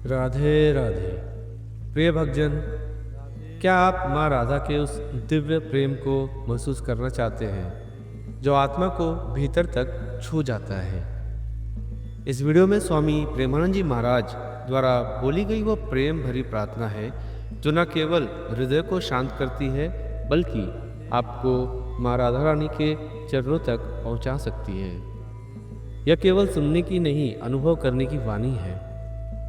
राधे राधे। प्रिय भक्तजन, क्या आप माँ राधा के उस दिव्य प्रेम को महसूस करना चाहते हैं जो आत्मा को भीतर तक छू जाता है? इस वीडियो में स्वामी प्रेमानंद जी महाराज द्वारा बोली गई वो प्रेम भरी प्रार्थना है जो न केवल हृदय को शांत करती है बल्कि आपको माँ राधा रानी के चरणों तक पहुंचा सकती है। यह केवल सुनने की नहीं, अनुभव करने की वाणी है।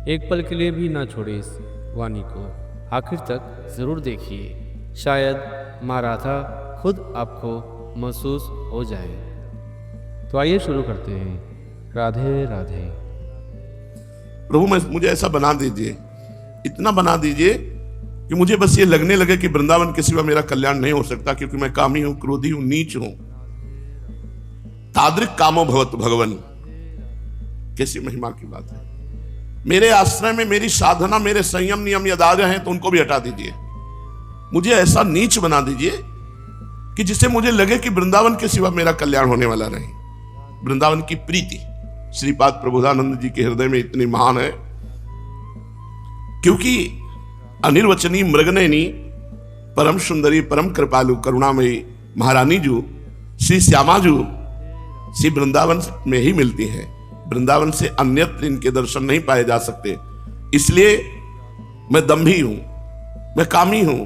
एक पल के लिए भी ना छोड़े इस वाणी को, आखिर तक जरूर देखिए। शायद माँ राधा खुद आपको महसूस हो जाए। तो आइए शुरू करते हैं। राधे राधे। प्रभु मुझे ऐसा बना दीजिए, इतना बना दीजिए कि मुझे बस ये लगने लगे कि वृंदावन के सिवा मेरा कल्याण नहीं हो सकता, क्योंकि मैं कामी हूं, क्रोधी हूं, नीच हूं। तादृक कामो भवत भगवन, कैसी महिमा की बात है। मेरे आश्रय में मेरी साधना, मेरे संयम नियम यदि आ रहे हैं तो उनको भी हटा दीजिए। मुझे ऐसा नीच बना दीजिए कि जिससे मुझे लगे कि वृंदावन के सिवा मेरा कल्याण होने वाला नहीं। वृंदावन की प्रीति श्रीपाद प्रबोधानंद जी के हृदय में इतनी महान है, क्योंकि अनिर्वचनीय मृगनयनी परम सुंदरी परम कृपालु करुणामयी महारानी जो श्री श्यामा जो श्री वृंदावन में ही मिलती है। वृंदावन से अन्यत्र इनके दर्शन नहीं पाए जा सकते। इसलिए मैं दंभी हूं, मैं कामी हूं,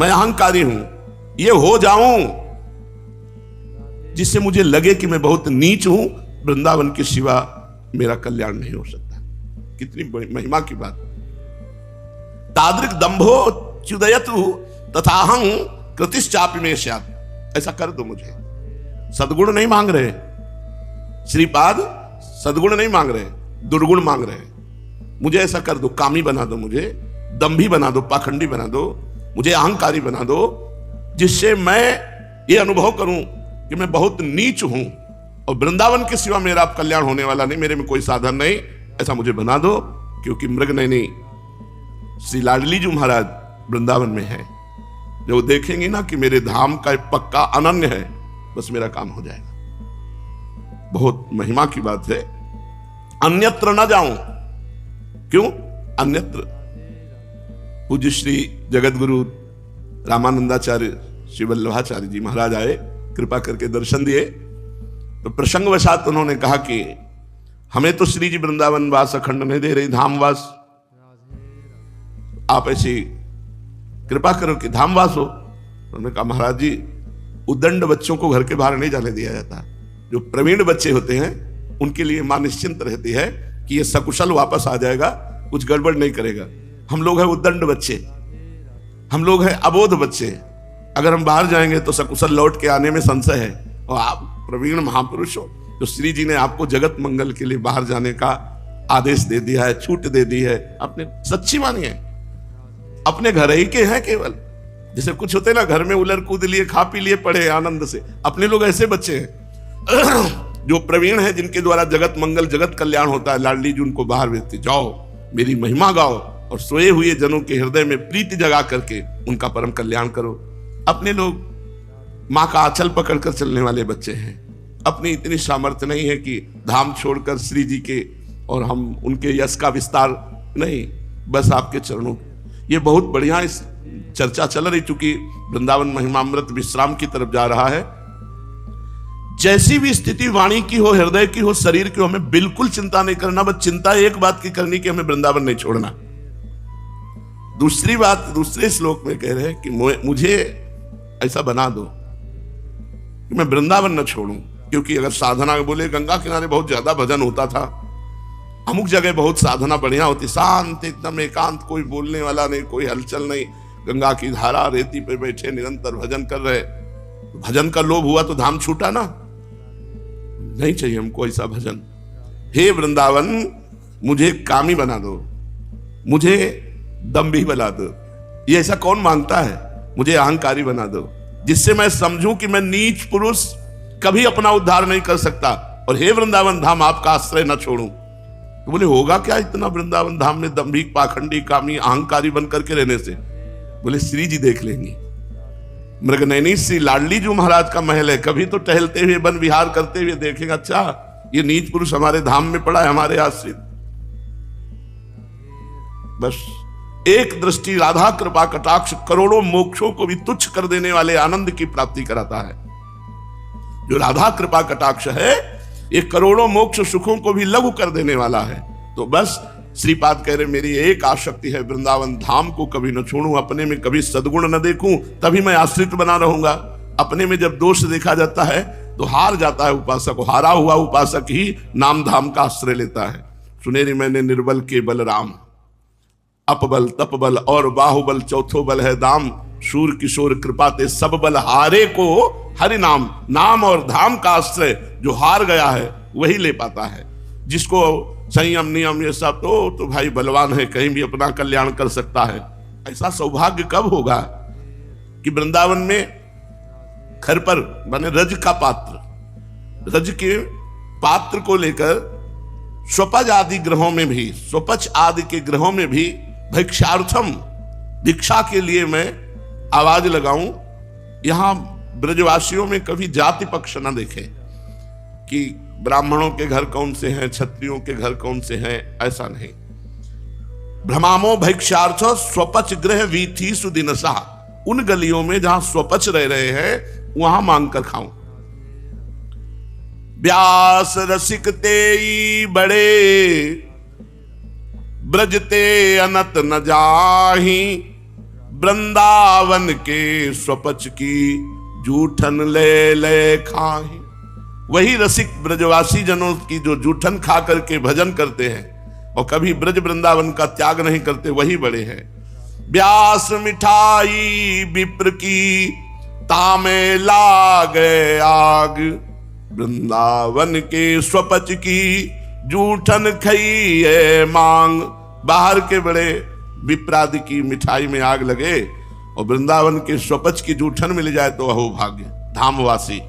मैं अहंकारी हूं। ये हो जाऊं जिससे मुझे लगे कि मैं बहुत नीच हूं, वृंदावन के सिवा मेरा कल्याण नहीं हो सकता। कितनी बड़ी महिमा की बात। तादृक दंभो च्युदयतु तथाहं कृतिश्चापि में स्यात्। ऐसा कर दो मुझे। सद्गुण नहीं मांग रहे श्रीपाद, सद्गुण नहीं मांग रहे, दुर्गुण मांग रहे। मुझे ऐसा कर दो, कामी बना दो, मुझे दंभी बना दो, पाखंडी बना दो, मुझे अहंकारी बना दो, जिससे मैं ये अनुभव करूं कि मैं बहुत नीच हूं और वृंदावन के सिवा मेरा कल्याण होने वाला नहीं, मेरे में कोई साधन नहीं। ऐसा मुझे बना दो, क्योंकि मृगनयनी श्री लाडली जी महाराज वृंदावन में है। जब वो देखेंगे ना कि मेरे धाम का पक्का अनन्य है, बस मेरा काम हो जाएगा। बहुत महिमा की बात है। अन्यत्र न जाऊं। क्यों अन्यत्र? पूज्य श्री जगतगुरु रामानंदाचार्य श्री वल्लभाचार्य जी महाराज आए, कृपा करके दर्शन दिए। तो प्रसंगवशात उन्होंने कहा कि हमें तो श्री जी वृंदावन वास अखंड नहीं दे रही, धामवास। आप ऐसी कृपा करो कि धामवास हो। उन्होंने कहा महाराज जी, उद्दंड बच्चों को घर के बाहर नहीं जाने दिया जाता। जो प्रवीण बच्चे होते हैं उनके लिए मां निश्चिंत रहती है कि ये सकुशल वापस आ जाएगा, कुछ गड़बड़ नहीं करेगा। हम लोग हैं उद्दंड बच्चे, हम लोग हैं अबोध बच्चे। अगर हम बाहर जाएंगे तो सकुशल लौट के आने में संशय है। और आप प्रवीण महापुरुष हो, तो श्री जी ने आपको जगत मंगल के लिए बाहर जाने का आदेश दे दिया है, छूट दे दी है। आपने सच्ची मानी है। अपने घर ही के हैं केवल। जैसे कुछ होते ना, घर में उलर कूद लिए, खा पी लिए, पढ़े आनंद से। अपने लोग ऐसे बच्चे हैं जो प्रवीण है, जिनके द्वारा जगत मंगल जगत कल्याण होता है। लाडली जी उनको बाहर भेजती, जाओ मेरी महिमा गाओ और सोए हुए जनों के हृदय में प्रीति जगा करके उनका परम कल्याण करो। अपने लोग माँ का आंचल पकड़कर चलने वाले बच्चे हैं। अपनी इतनी सामर्थ्य नहीं है कि धाम छोड़कर श्री जी के और हम उनके यश का विस्तार नहीं, बस आपके चरणों। ये बहुत बढ़िया इस चर्चा चल रही, चूंकि वृंदावन महिमामृत विश्राम की तरफ जा रहा है। जैसी भी स्थिति वाणी की हो, हृदय की हो, शरीर की हो, हमें बिल्कुल चिंता नहीं करना। बस चिंता एक बात की करनी कि हमें वृंदावन नहीं छोड़ना। दूसरी बात, दूसरे श्लोक में कह रहे हैं कि मुझे ऐसा बना दो कि मैं वृंदावन न छोड़ूं। क्योंकि अगर साधना बोले, गंगा किनारे बहुत ज्यादा भजन होता था, अमुक जगह बहुत साधना बढ़िया होती, शांत एकदम एकांत, कोई बोलने वाला नहीं, कोई हलचल नहीं, गंगा की धारा, रेती पे बैठे निरंतर भजन कर रहे। भजन का लोभ हुआ तो धाम छूटा ना। नहीं चाहिए हमको ऐसा भजन। हे वृंदावन, मुझे कामी बना दो, मुझे दंभी बना दो। ये ऐसा कौन मांगता है? मुझे अहंकारी बना दो, जिससे मैं समझूं कि मैं नीच पुरुष कभी अपना उद्धार नहीं कर सकता। और हे वृंदावन धाम, आपका आश्रय न छोड़ूं। तो बोले होगा क्या इतना वृंदावन धाम में दंभी, पाखंडी, कामी, अहंकारी बन करके रहने से? बोले श्री जी देख लेंगे। मृगनयनी श्री लाडली जी महाराज का महल है, कभी तो टहलते हुए वन विहार करते हुए देखेंगे, अच्छा ये नीच पुरुष हमारे धाम में पड़ा है, हमारे आश्रित। बस एक दृष्टि राधा कृपा कटाक्ष करोड़ों मोक्षों को भी तुच्छ कर देने वाले आनंद की प्राप्ति कराता है। जो राधा कृपा कटाक्ष है ये करोड़ों मोक्ष सुखों को भी लघु कर देने वाला है। तो बस श्रीपाद कह रहे मेरी एक आसक्ति है, वृंदावन धाम को कभी न छोड़ूं, अपने में कभी सद्गुण न देखूं, तभी मैं आश्रित बना रहूंगा। अपने में जब दोष देखा जाता है तो हार जाता है उपासक, हारा हुआ उपासक ही नाम धाम का आश्रय लेता है। सुनेरी मैंने निर्बल के बल राम, अपबल तपबल और बाहुबल चौथो बल है दाम, शूर किशोर कृपा ते सब बल हारे को हरि नाम। नाम और धाम का आश्रय जो हार गया है वही ले पाता है। जिसको संयम नियम ये सब तो भाई बलवान है, कहीं भी अपना कल्याण कर सकता है। ऐसा सौभाग्य कब होगा कि वृंदावन में घर पर माने रज का पात्र, रज के पात्र को लेकर स्वपच आदि ग्रहों में भी, स्वपच आदि के ग्रहों में भी भिक्षार्थम, भिक्षा के लिए मैं आवाज लगाऊं। यहां ब्रजवासियों में कभी जाति पक्ष ना देखे कि ब्राह्मणों के घर कौन से हैं, क्षत्रियों के घर कौन से हैं, ऐसा नहीं। भ्रमामो भिक्षार्थ स्वपच गृह वीथी सुदिनसा, उन गलियों में जहां स्वपच रह रहे हैं वहां मांग कर खाऊं। व्यास रसिक तेई बड़े, ब्रजते अनत न जाही, वृंदावन के स्वपच की जूठन ले ले खाही। वही रसिक ब्रजवासी जनों की जो जूठन खा करके भजन करते हैं और कभी ब्रज वृंदावन का त्याग नहीं करते, वही बड़े हैं। व्यास मिठाई विप्र की, तामे लागे आग, वृंदावन के स्वपच की जूठन खई है मांग। बाहर के बड़े विप्रादि की मिठाई में आग लगे और वृंदावन के स्वपच की जूठन मिल जाए तो अहो भाग्य। धामवासी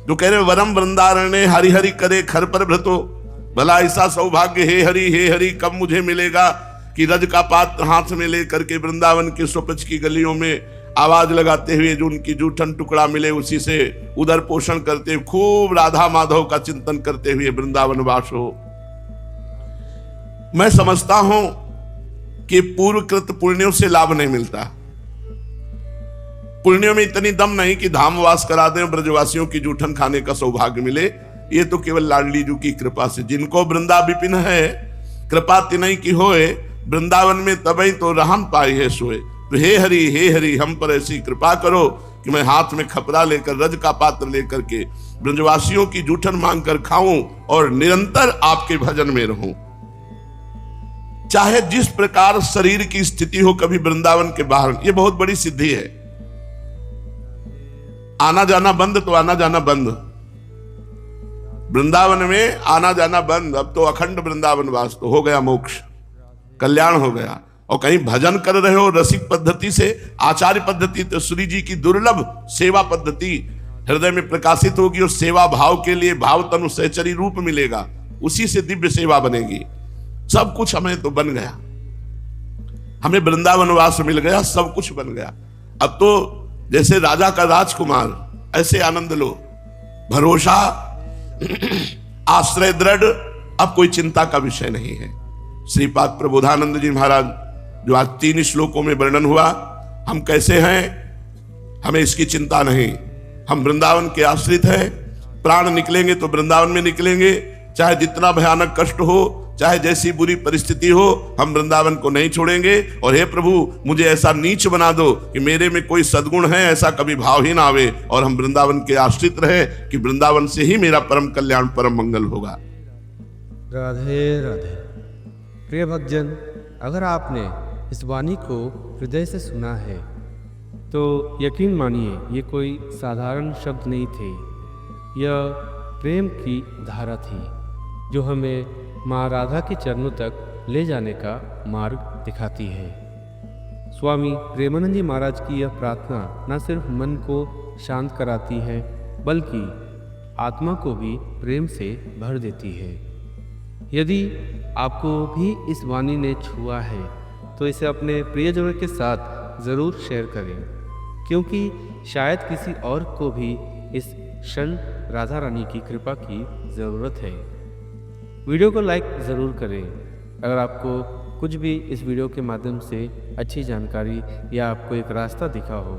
जो कह रहे वरम वृंदारण्य हरि हरि करे खर पर भ्रतो, भला ऐसा सौभाग्य हे हरि कब मुझे मिलेगा कि रज का पात्र हाथ में लेकर के वृंदावन के स्वपच की गलियों में आवाज लगाते हुए जो उनकी जूठन टुकड़ा मिले उसी से उदर पोषण करते हुए खूब राधा माधव का चिंतन करते हुए वृंदावन वास हो। मैं समझता हूं कि पूर्वकृत पुण्यों से लाभ नहीं मिलता। पुण्यों में इतनी दम नहीं कि धामवास करा दें, ब्रजवासियों की जूठन खाने का सौभाग्य मिले। ये तो केवल लाडली जू की कृपा से, जिनको वृंदा विपिन है कृपा तिनई की होए, वृंदावन में तबई तो रहन पाई है सोए। तो हे हरि हम पर ऐसी कृपा करो कि मैं हाथ में खपरा लेकर रज का पात्र लेकर के ब्रजवासियों की जूठन मांग कर खाऊं और निरंतर आपके भजन में रहूं। चाहे जिस प्रकार शरीर की स्थिति हो, कभी वृंदावन के बाहर, ये बहुत बड़ी सिद्धि है। आना जाना बंद तो आना जाना बंद, वृंदावन में आना जाना बंद। अब तो अखंड वृंदावन वास, तो हो गया मोक्ष, कल्याण हो गया। और कहीं भजन कर रहे हो रसिक पद्धति से, आचार्य पद्धति, तो श्री जी की दुर्लभ सेवा पद्धति हृदय में प्रकाशित होगी और सेवा भाव के लिए भाव तनु सहचरी रूप मिलेगा, उसी से दिव्य सेवा बनेगी। सब कुछ हमें तो बन गया, हमें वृंदावन वास मिल गया, सब कुछ बन गया। अब तो जैसे राजा का राजकुमार ऐसे आनंद लो, भरोसा आश्रय दृढ़, अब कोई चिंता का विषय नहीं है। श्रीपाद प्रबोधानंद जी महाराज जो आज 3 श्लोकों में वर्णन हुआ, हम कैसे हैं हमें इसकी चिंता नहीं। हम वृंदावन के आश्रित हैं, प्राण निकलेंगे तो वृंदावन में निकलेंगे, चाहे जितना भयानक कष्ट हो, चाहे जैसी बुरी परिस्थिति हो, हम वृंदावन को नहीं छोड़ेंगे। और हे प्रभु मुझे ऐसा नीच बना दो कि मेरे में कोई सद्गुण है ऐसा कभी भाव ही ना आवे, और हम वृंदावन के आश्रित रहे कि वृंदावन से ही मेरा परम कल्याण परम मंगल होगा। राधे राधे। प्रिय भक्तजन, अगर आपने इस वाणी को हृदय से सुना है तो यकीन मानिए ये कोई साधारण शब्द नहीं थे, यह प्रेम की धारा थी जो हमें माँ राधा के चरणों तक ले जाने का मार्ग दिखाती है। स्वामी प्रेमानंद जी महाराज की यह प्रार्थना न सिर्फ मन को शांत कराती है बल्कि आत्मा को भी प्रेम से भर देती है। यदि आपको भी इस वाणी ने छुआ है तो इसे अपने प्रियजनों के साथ ज़रूर शेयर करें, क्योंकि शायद किसी और को भी इस क्षण राधा रानी की कृपा की ज़रूरत है। वीडियो को लाइक ज़रूर करें। अगर आपको कुछ भी इस वीडियो के माध्यम से अच्छी जानकारी या आपको एक रास्ता दिखा हो,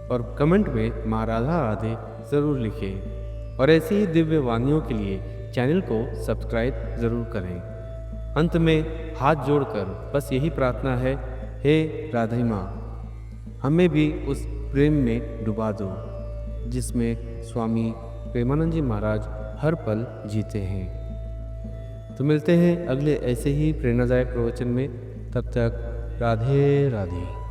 और कमेंट में माँ राधा राधे ज़रूर लिखें। और ऐसी ही दिव्य वाणियों के लिए चैनल को सब्सक्राइब ज़रूर करें। अंत में हाथ जोड़कर बस यही प्रार्थना है, हे राधे माँ, हमें भी उस प्रेम में डुबा दो जिसमें स्वामी प्रेमानंद जी महाराज हर पल जीते हैं। तो मिलते हैं अगले ऐसे ही प्रेरणादायक प्रवचन में। तब तक राधे राधे।